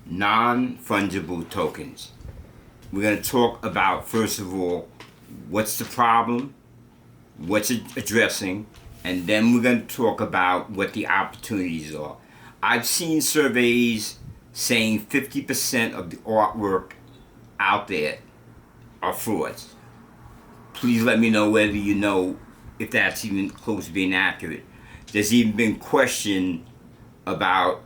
non-fungible tokens. We're going to talk about, first of all, what's the problem, what's it addressing, and then we're going to talk about what the opportunities are. I've seen surveys saying 50% of the artwork out there are frauds. Please let me know whether you know if that's even close to being accurate. There's even been question about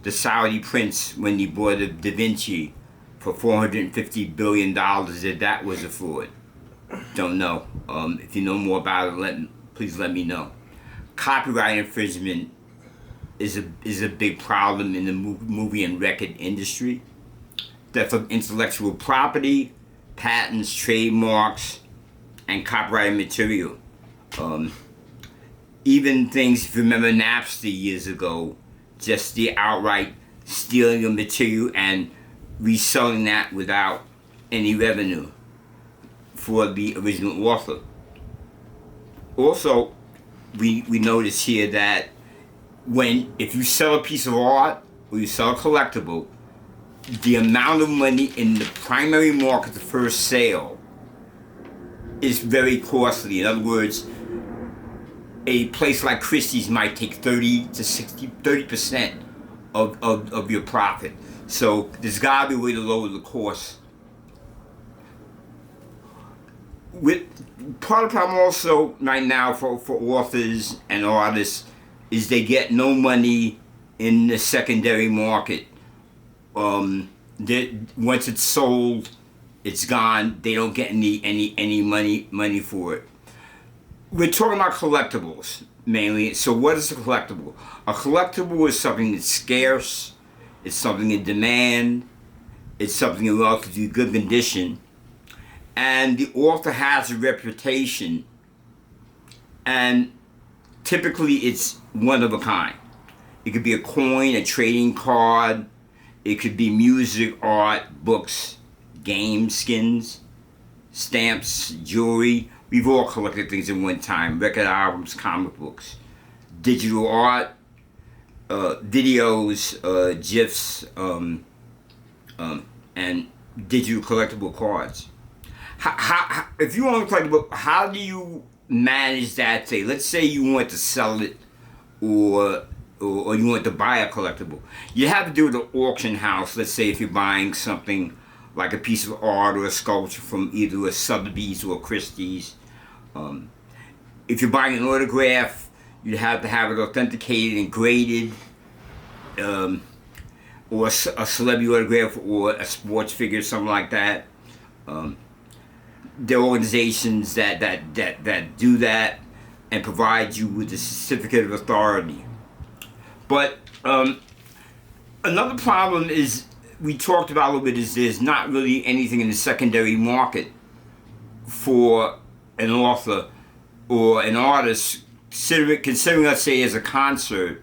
the Saudi prince when he bought a Da Vinci for $450 billion, that was a fraud. Don't know. If you know more about it, please let me know. Copyright infringement is a big problem in the movie and record industry. Theft of intellectual property, patents, trademarks, and copyrighted material. Even things, if you remember Napster years ago, just the outright stealing of material and reselling that without any revenue for the original author. Also, we notice here that if you sell a piece of art or you sell a collectible, the amount of money in the primary market, the first sale, is very costly. In other words, a place like Christie's might take 30% of your profit. So there's got to be a way to lower the cost. Part of the problem also right now for authors and artists is they get no money in the secondary market. Once it's sold, it's gone. They don't get any money for it. We're talking about collectibles mainly. So what is a collectible? A collectible is something that's scarce. It's something in demand. It's something in relatively good condition. And the author has a reputation. And typically it's one of a kind. It could be a coin, a trading card. It could be music, art, books, game skins, stamps, jewelry. We've all collected things at one time. Record albums, comic books, digital art, videos, GIFs, and digital collectible cards. If you own a collectible, how do you manage that? Say, let's say you want to sell it or you want to buy a collectible. You have to do it at an auction house. Let's say if you're buying something like a piece of art or a sculpture from either a Sotheby's or a Christie's. If you're buying an autograph, you'd have to have it authenticated and graded, or a celebrity autograph or a sports figure, something like that. There are organizations that do that and provide you with a certificate of authority. But another problem is, we talked about a little bit, is there's not really anything in the secondary market for an author or an artist, considering, let's say, as a concert,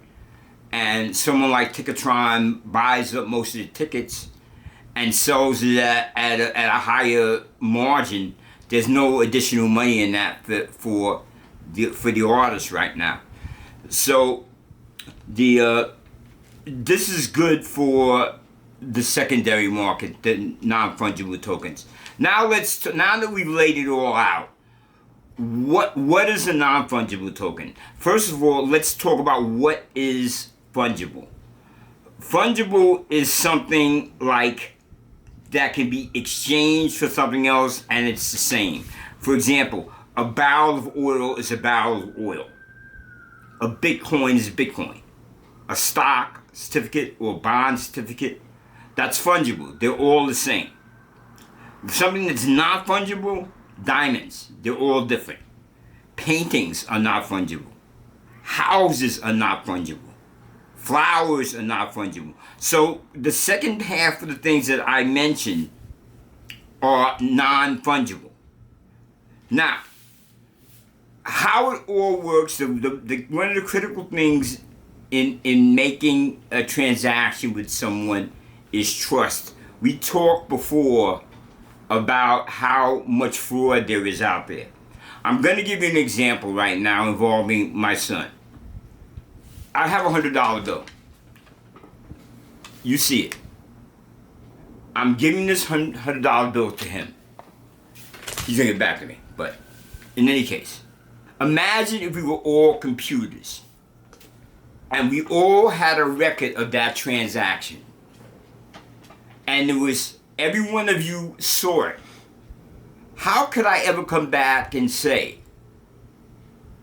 and someone like Ticketron buys up most of the tickets and sells it at a higher margin. There's no additional money in that for the artist right now. So this is good for the secondary market, the non-fungible tokens. Now that we've laid it all out, what is a non-fungible token? First of all, let's talk about what is fungible. Fungible is something like that can be exchanged for something else and it's the same. For example, a barrel of oil is a barrel of oil. A Bitcoin is Bitcoin. A stock certificate or bond certificate, that's fungible. They're all the same. Something that's not fungible, diamonds, they're all different. Paintings are not fungible. Houses are not fungible. Flowers are not fungible. So the second half of the things that I mentioned are non-fungible. Now, how it all works, one of the critical things in making a transaction with someone is trust. We talked before about how much fraud there is out there. I'm going to give you an example right now involving my son. I have a $100 bill. You see it. I'm giving this $100 bill to him. He's gonna get back to me. But in any case, imagine if we were all computers and we all had a record of that transaction. And it was, every one of you saw it. How could I ever come back and say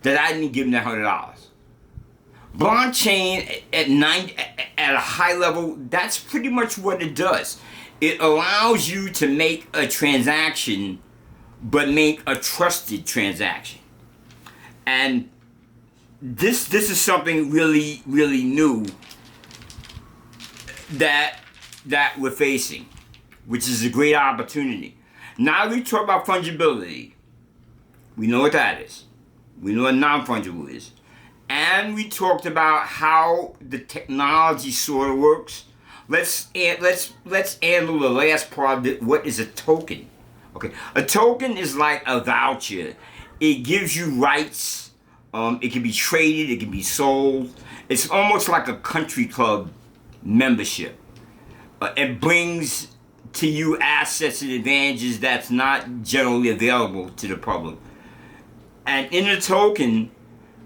that I didn't give him that $100? Blockchain at a high level, that's pretty much what it does. It allows you to make a transaction, but make a trusted transaction. And this is something really, really new that we're facing, which is a great opportunity. Now we talk about fungibility. We know what that is. We know what non-fungible is. And we talked about how the technology sort of works. Let's handle the last part of it. What is a token? Okay, a token is like a voucher. It gives you rights. It can be traded. It can be sold. It's almost like a country club membership. It brings to you assets and advantages that's not generally available to the public. And in a token,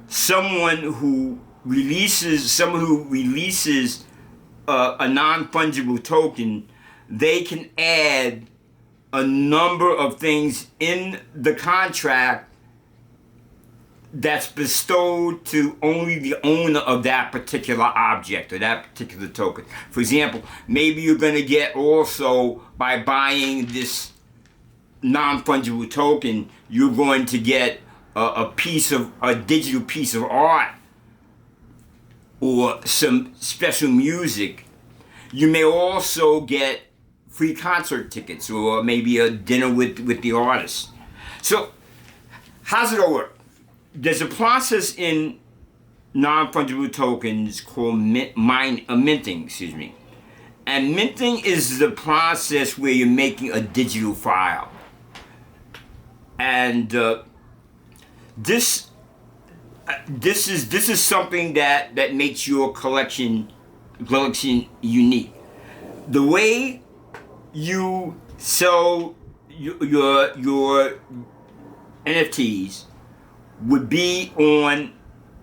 someone who releases a non-fungible token, they can add a number of things in the contract that's bestowed to only the owner of that particular object or that particular token. For example, maybe you're going to get also, by buying this non-fungible token, you're going to get a digital piece of art or some special music. You may also get free concert tickets or maybe a dinner with the artist. So how's it all work? There's a process in non-fungible tokens called minting, And minting is the process where you're making a digital file. And this is something that makes your collection unique. The way you sell your NFTs would be on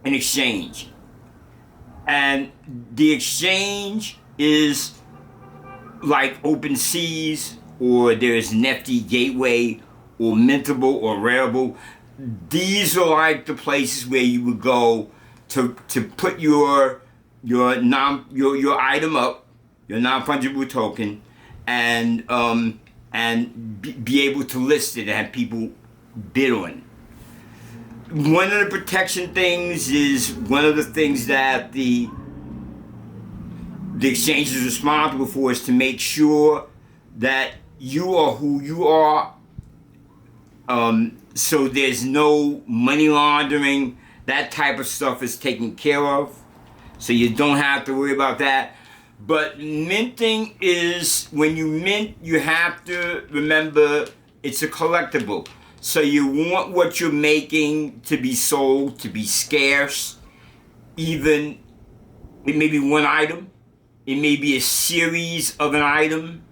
an exchange, and the exchange is like OpenSeas, or there's NFT Gateway, or Mintable, or Rarible. These are like the places where you would go to put your item up, your non-fungible token, and be able to list it and have people bid on it. One of the protection things is one of the things that the exchange is responsible for is to make sure that you are who you are. So there's no money laundering. That type of stuff is taken care of. So you don't have to worry about that. But minting is, when you mint, you have to remember it's a collectible. So you want what you're making to be sold, to be scarce. Even, it may be one item. It may be a series of an item.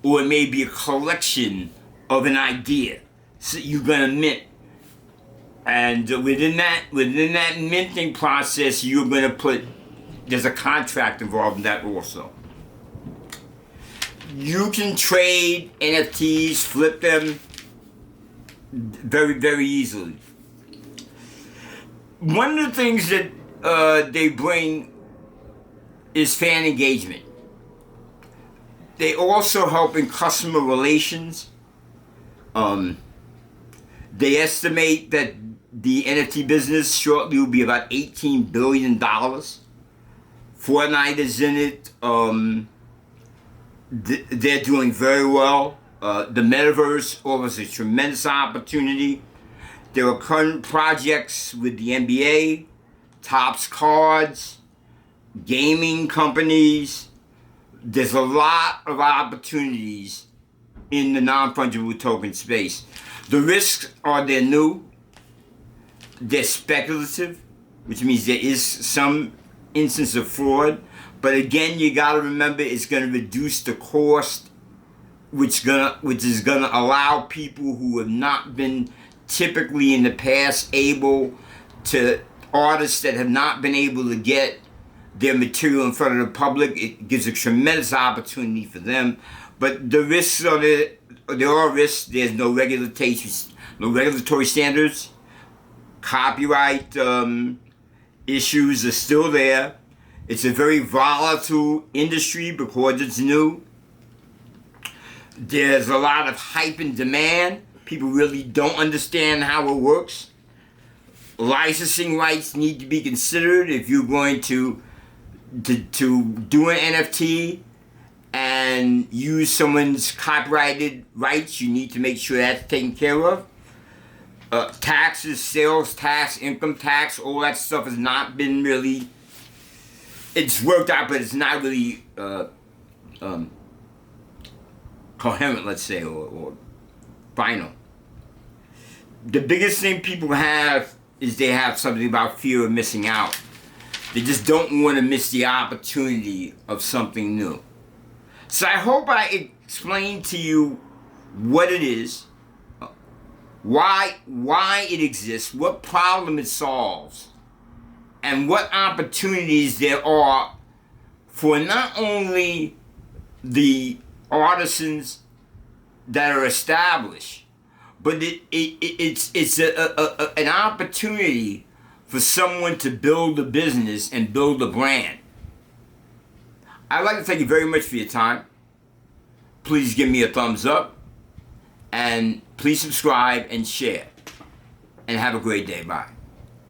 Or it may be a collection of an idea. So you're gonna mint. And within that minting process, you're gonna put, there's a contract involved in that also. You can trade NFTs, flip them very, very easily. One of the things that they bring is fan engagement. They also help in customer relations. They estimate that the NFT business shortly will be about $18 billion. Fortnite is in it. They're doing very well. The metaverse offers a tremendous opportunity. There are current projects with the NBA, Topps Cards, gaming companies. There's a lot of opportunities in the non-fungible token space. The risks are they're new, they're speculative, which means there is some instance of fraud. But again, you gotta remember it's gonna reduce the cost which is gonna allow people who have not been typically in the past able to, artists that have not been able to get their material in front of the public. It gives a tremendous opportunity for them. But the risks are there are risks. There's no regulatory standards. Copyright issues are still there. It's a very volatile industry because it's new. There's a lot of hype and demand. People really don't understand how it works. Licensing rights need to be considered. If you're going to do an NFT and use someone's copyrighted rights, you need to make sure that's taken care of. Taxes, sales tax, income tax, all that stuff has not been really, it's worked out, but it's not really coherent, let's say, or final. The biggest thing people have is they have something about fear of missing out. They just don't want to miss the opportunity of something new. So I hope I explained to you what it is, why it exists, what problem it solves, and what opportunities there are for not only the artisans that are established, but it's an opportunity for someone to build a business and build a brand. I'd like to thank you very much for your time. Please give me a thumbs up, and please subscribe and share. And have a great day. Bye.